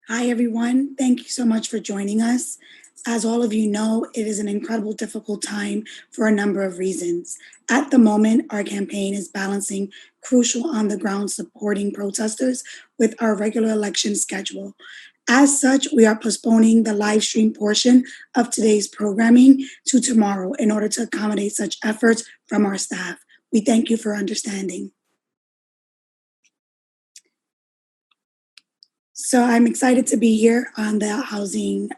Hi, everyone. Thank you so much for joining us. As all of you know, it is an incredible, difficult time for a number of reasons. At the moment, our campaign is balancing crucial on the ground supporting protesters with our regular election schedule. As such, we are postponing the live stream portion of today's programming to tomorrow in order to accommodate such efforts from our staff. We thank you for understanding. So I'm excited to be here on the Housing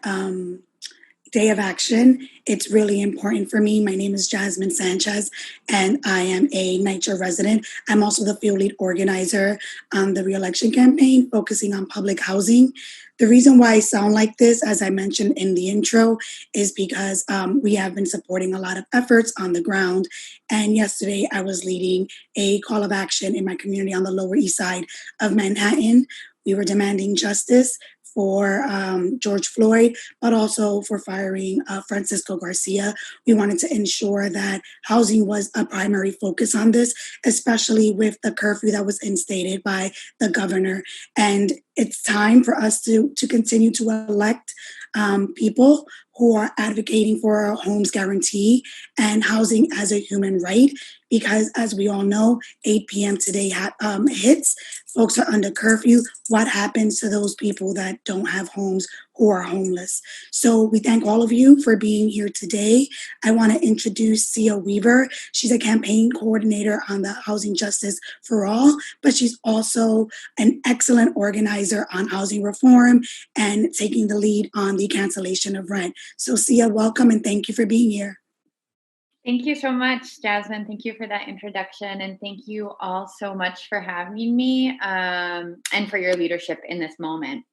Day of Action. It's really important for me. My name is Jasmine Sanchez, and I am a NYCHA resident. I'm also the field lead organizer on the reelection campaign, focusing on public housing. The reason why I sound like this, as I mentioned in the intro, is because we have been supporting a lot of efforts on the ground. And yesterday, I was leading a call of action in my community on the Lower East Side of Manhattan. We were demanding justice for George Floyd, but also for firing Francisco Garcia. We wanted to ensure that housing was a primary focus on this, especially with the curfew that was instated by the governor. And it's time for us to continue to elect people who are advocating for a homes guarantee and housing as a human right. Because as we all know, 8 p.m. today hits, folks are under curfew. What happens to those people that don't have homes, who are homeless? So we thank all of you for being here today. I want to introduce Cea Weaver. She's a campaign coordinator on the Housing Justice for All, but she's also an excellent organizer on housing reform and taking the lead on the cancellation of rent. So Cea, welcome and thank you for being here. Thank you so much, Jasmine. Thank you for that introduction. And thank you all so much for having me and for your leadership in this moment.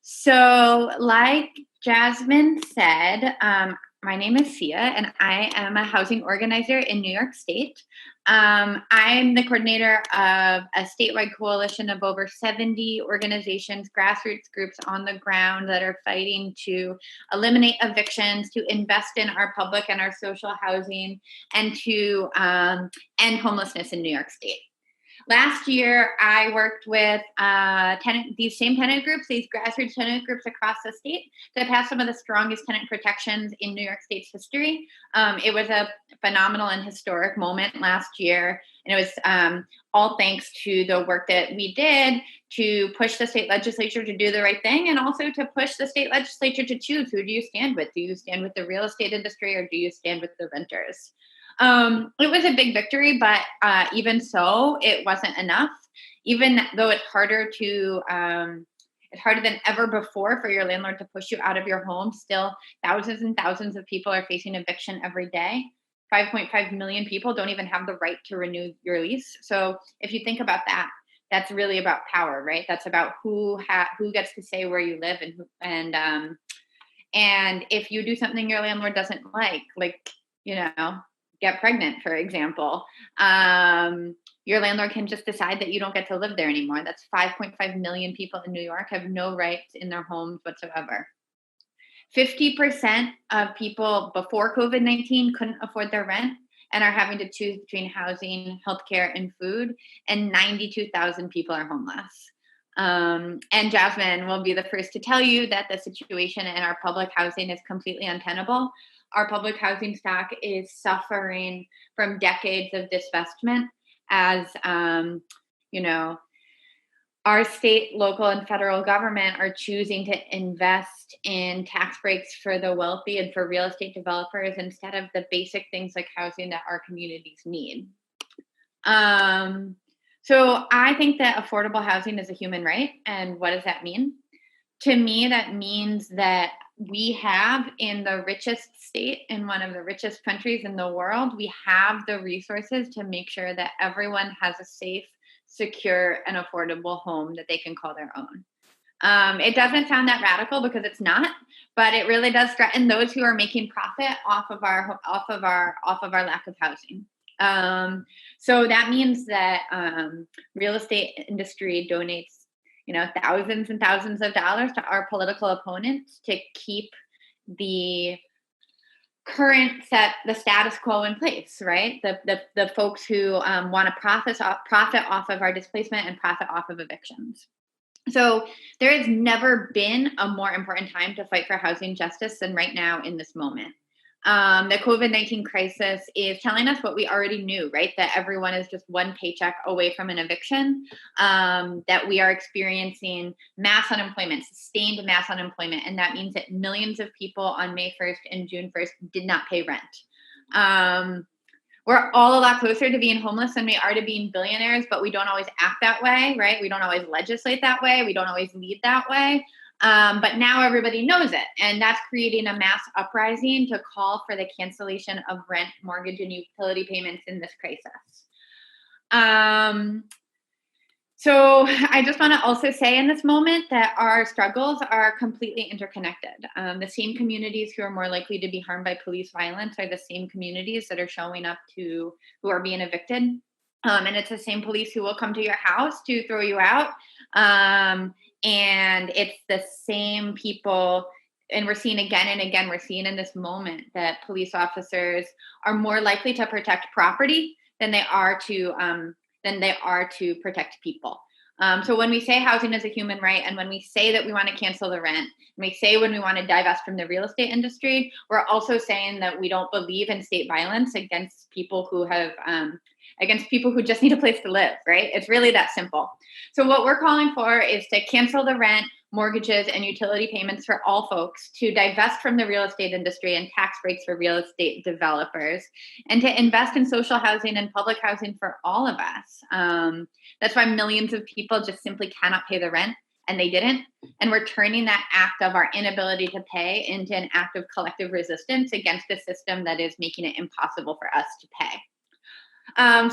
So like Jasmine said, my name is Cea, and I am a housing organizer in New York State. I'm the coordinator of a statewide coalition of over 70 organizations, grassroots groups on the ground that are fighting to eliminate evictions, to invest in our public and our social housing, and to end homelessness in New York State. Last year, I worked with these same tenant groups, these grassroots tenant groups across the state, to pass some of the strongest tenant protections in New York State's history. It was a phenomenal and historic moment last year, and it was all thanks to the work that we did to push the state legislature to do the right thing, and also to push the state legislature to choose, who do you stand with? Do you stand with the real estate industry, or do you stand with the renters? It was a big victory, but even so, it wasn't enough. Even though it's harder than ever before for your landlord to push you out of your home, still thousands and thousands of people are facing eviction every day. 5.5 million people don't even have the right to renew your lease. So if you think about that, that's really about power, right? That's about who gets to say where you live, and if you do something your landlord doesn't like, get pregnant, for example, your landlord can just decide that you don't get to live there anymore. That's 5.5 million people in New York have no rights in their homes whatsoever. 50% of people before COVID-19 couldn't afford their rent and are having to choose between housing, healthcare, and food, and 92,000 people are homeless. And Jasmine will be the first to tell you that the situation in our public housing is completely untenable. Our public housing stock is suffering from decades of divestment as, our state, local, and federal government are choosing to invest in tax breaks for the wealthy and for real estate developers instead of the basic things like housing that our communities need. So I think that affordable housing is a human right. And what does that mean? To me, that means that we have, in the richest state, in one of the richest countries in the world, we have the resources to make sure that everyone has a safe, secure, and affordable home that they can call their own. It doesn't sound that radical because it's not, but it really does threaten those who are making profit off of our lack of housing. So that means that real estate industry donates thousands and thousands of dollars to our political opponents to keep the status quo in place, right? The folks who want to profit off of our displacement and profit off of evictions. So there has never been a more important time to fight for housing justice than right now in this moment. The COVID-19 crisis is telling us what we already knew, right? That everyone is just one paycheck away from an eviction, that we are experiencing mass unemployment, sustained mass unemployment. And that means that millions of people on May 1st and June 1st did not pay rent. We're all a lot closer to being homeless than we are to being billionaires, but we don't always act that way, right? We don't always legislate that way. We don't always lead that way. But now everybody knows it. And that's creating a mass uprising to call for the cancellation of rent, mortgage, and utility payments in this crisis. So I just want to also say in this moment that our struggles are completely interconnected. The same communities who are more likely to be harmed by police violence are the same communities that are showing up who are being evicted. And it's the same police who will come to your house to throw you out. And it's the same people, and we're seeing again and again, we're seeing in this moment that police officers are more likely to protect property than they are to protect people. So when we say housing is a human right, and when we say that we want to cancel the rent, and we say when we want to divest from the real estate industry, we're also saying that we don't believe in state violence against people who just need a place to live, right? It's really that simple. So what we're calling for is to cancel the rent, mortgages, and utility payments for all folks, to divest from the real estate industry and tax breaks for real estate developers, and to invest in social housing and public housing for all of us. That's why millions of people just simply cannot pay the rent, and they didn't. And we're turning that act of our inability to pay into an act of collective resistance against a system that is making it impossible for us to pay.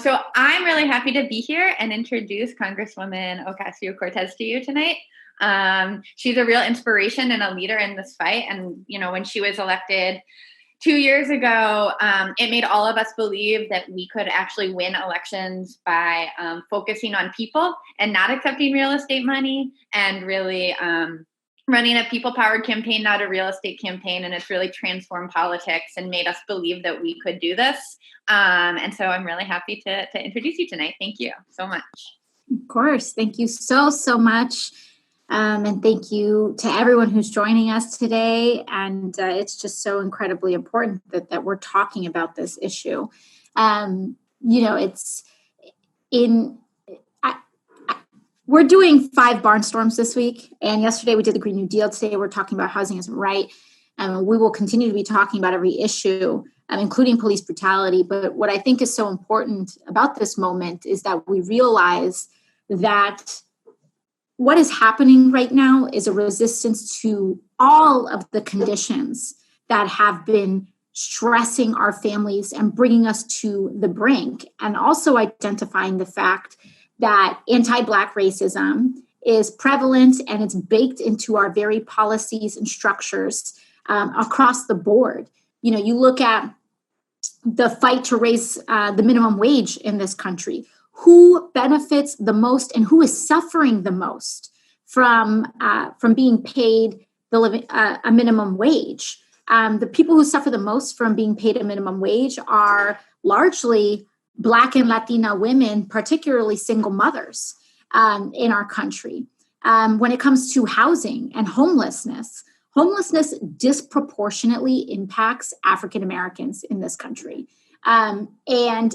So I'm really happy to be here and introduce Congresswoman Ocasio-Cortez to you tonight. She's a real inspiration and a leader in this fight. And, when she was elected 2 years ago, it made all of us believe that we could actually win elections by focusing on people and not accepting real estate money, and really running a people-powered campaign, not a real estate campaign. And it's really transformed politics and made us believe that we could do this. And so I'm really happy to introduce you tonight. Thank you so much. Of course. Thank you so much. And thank you to everyone who's joining us today. And it's just so incredibly important that we're talking about this issue. We're doing 5 barnstorms this week. And yesterday we did the Green New Deal. Today we're talking about housing as a right. And we will continue to be talking about every issue, including police brutality. But what I think is so important about this moment is that we realize that what is happening right now is a resistance to all of the conditions that have been stressing our families and bringing us to the brink, and also identifying the fact that anti-Black racism is prevalent and it's baked into our very policies and structures across the board. You look at the fight to raise the minimum wage in this country. Who benefits the most and who is suffering the most from being paid a minimum wage? The people who suffer the most from being paid a minimum wage are largely Black and Latina women, particularly single mothers in our country. When it comes to housing and homelessness disproportionately impacts African Americans in this country. And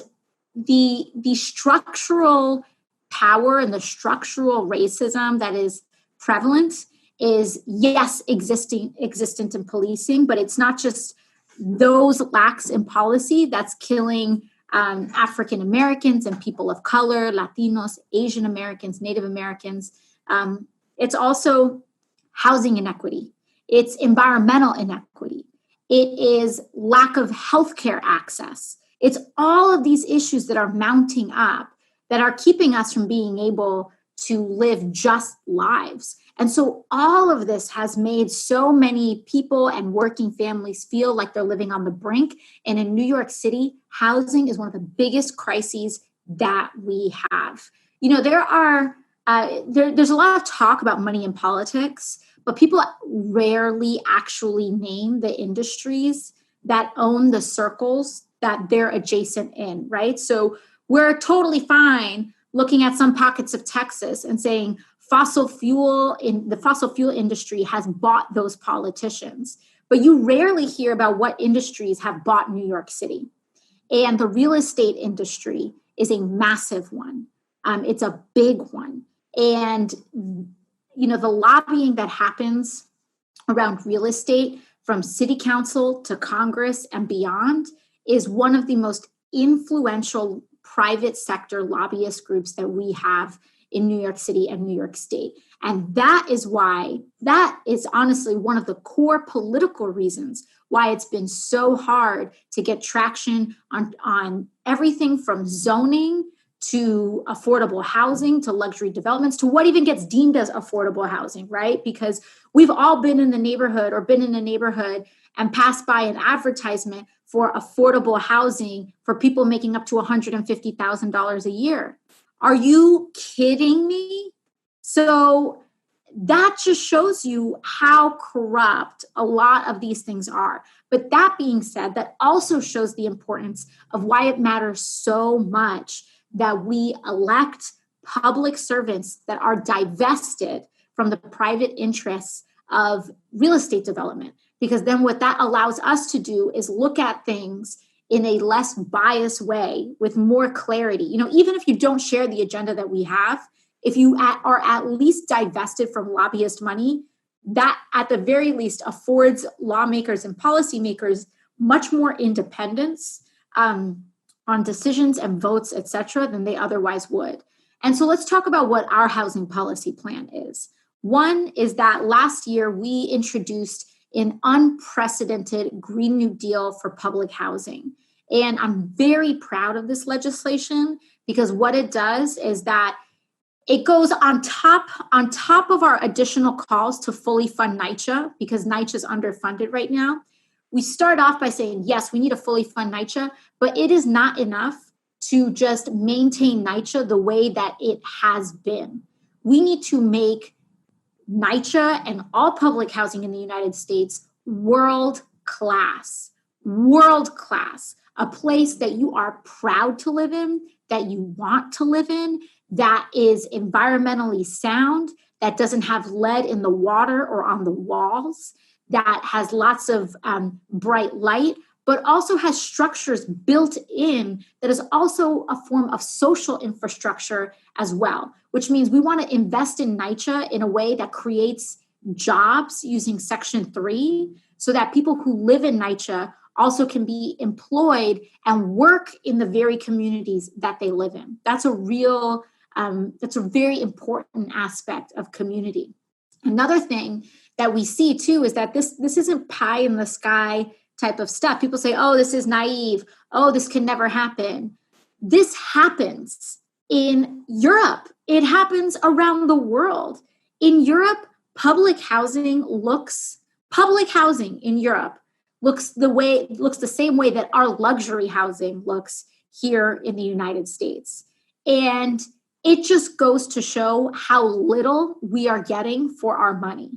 the structural power and the structural racism that is prevalent is, yes, existent in policing, but it's not just those lacks in policy that's killing African Americans and people of color, Latinos, Asian Americans, Native Americans. It's also housing inequity. It's environmental inequity. It is lack of healthcare access. It's all of these issues that are mounting up that are keeping us from being able to live just lives. And so all of this has made so many people and working families feel like they're living on the brink. And in New York City, housing is one of the biggest crises that we have. There's a lot of talk about money in politics, but people rarely actually name the industries that own the circles that they're adjacent in, right? So we're totally fine looking at some pockets of Texas and saying the fossil fuel industry has bought those politicians. But you rarely hear about what industries have bought New York City. And the real estate industry is a massive one. It's a big one. And, the lobbying that happens around real estate from city council to Congress and beyond is one of the most influential private sector lobbyist groups that we have in New York City and New York State. And that is honestly one of the core political reasons why it's been so hard to get traction on everything from zoning to affordable housing, to luxury developments, to what even gets deemed as affordable housing, right? Because we've all been in a neighborhood and passed by an advertisement for affordable housing for people making up to $150,000 a year. Are you kidding me? So that just shows you how corrupt a lot of these things are. But that being said, that also shows the importance of why it matters so much that we elect public servants that are divested from the private interests of real estate development. Because then what that allows us to do is look at things in a less biased way with more clarity. Even if you don't share the agenda that we have, if you are at least divested from lobbyist money, that at the very least affords lawmakers and policymakers much more independence on decisions and votes, et cetera, than they otherwise would. And so let's talk about what our housing policy plan is. One is that last year we introduced an unprecedented Green New Deal for public housing. And I'm very proud of this legislation because what it does is that it goes on top of our additional calls to fully fund NYCHA, because NYCHA is underfunded right now. We start off by saying, yes, we need to fully fund NYCHA, but it is not enough to just maintain NYCHA the way that it has been. We need to make NYCHA and all public housing in the United States world class, a place that you are proud to live in, that you want to live in, that is environmentally sound, that doesn't have lead in the water or on the walls, that has lots of bright light, but also has structures built in that is also a form of social infrastructure as well, which means we want to invest in NYCHA in a way that creates jobs using Section 3 so that people who live in NYCHA also can be employed and work in the very communities that they live in. That's a very important aspect of community. Another thing that we see too is that this isn't pie in the sky type of stuff. People say, oh, this is naive. Oh, this can never happen. This happens in Europe. It happens around the world. In Europe, public housing in Europe looks the same way that our luxury housing looks here in the United States. And it just goes to show how little we are getting for our money.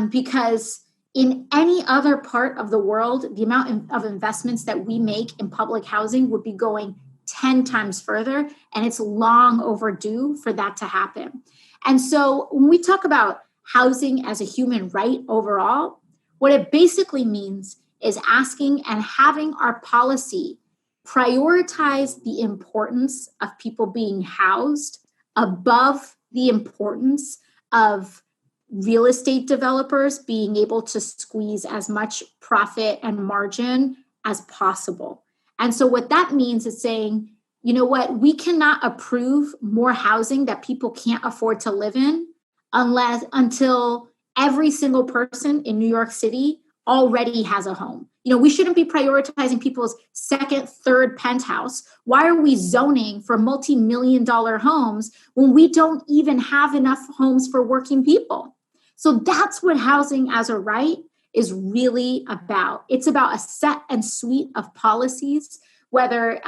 Because in any other part of the world, the amount of investments that we make in public housing would be going 10 times further, and it's long overdue for that to happen. And so when we talk about housing as a human right overall, what it basically means is asking and having our policy prioritize the importance of people being housed above the importance of real estate developers being able to squeeze as much profit and margin as possible. And so what that means is saying, you know what, we cannot approve more housing that people can't afford to live in until every single person in New York City already has a home. We shouldn't be prioritizing people's second, third penthouse. Why are we zoning for multi-million-dollar homes when we don't even have enough homes for working people? So that's what housing as a right is really about. It's about a set and suite of policies, whether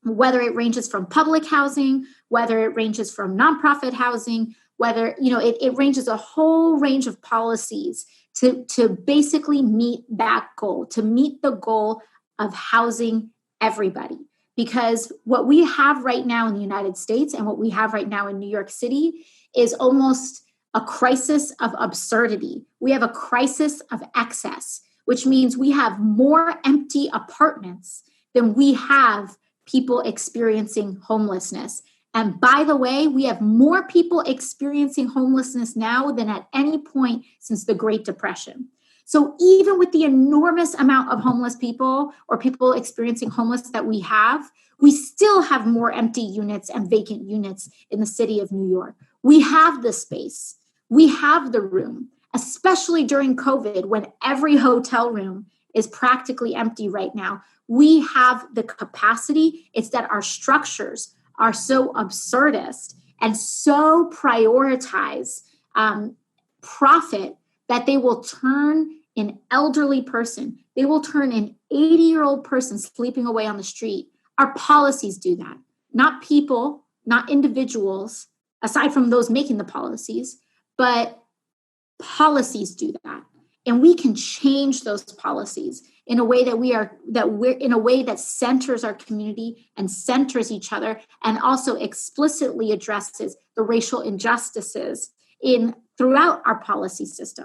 it ranges from public housing, whether it ranges from nonprofit housing, whether, it ranges a whole range of policies to basically meet that goal, to meet the goal of housing everybody. Because what we have right now in the United States and what we have right now in New York City is almost a crisis of absurdity. We have a crisis of excess, which means we have more empty apartments than we have people experiencing homelessness. And by the way, we have more people experiencing homelessness now than at any point since the Great Depression. So even with the enormous amount of homeless people or people experiencing homeless that we still have more empty units and vacant units in the city of New York. We have the space. We have the room, especially during COVID when every hotel room is practically empty right now. We have the capacity. It's that our structures are so absurdist and so prioritize profit that they will turn an elderly person, they will turn an 80-year-old person sleeping away on the street. Our policies do that, not people, not individuals, aside from those making the policies, but policies do that. And we can change those policies in a way we're in a way that centers our community and centers each other and also explicitly addresses the racial injustices throughout our policy system.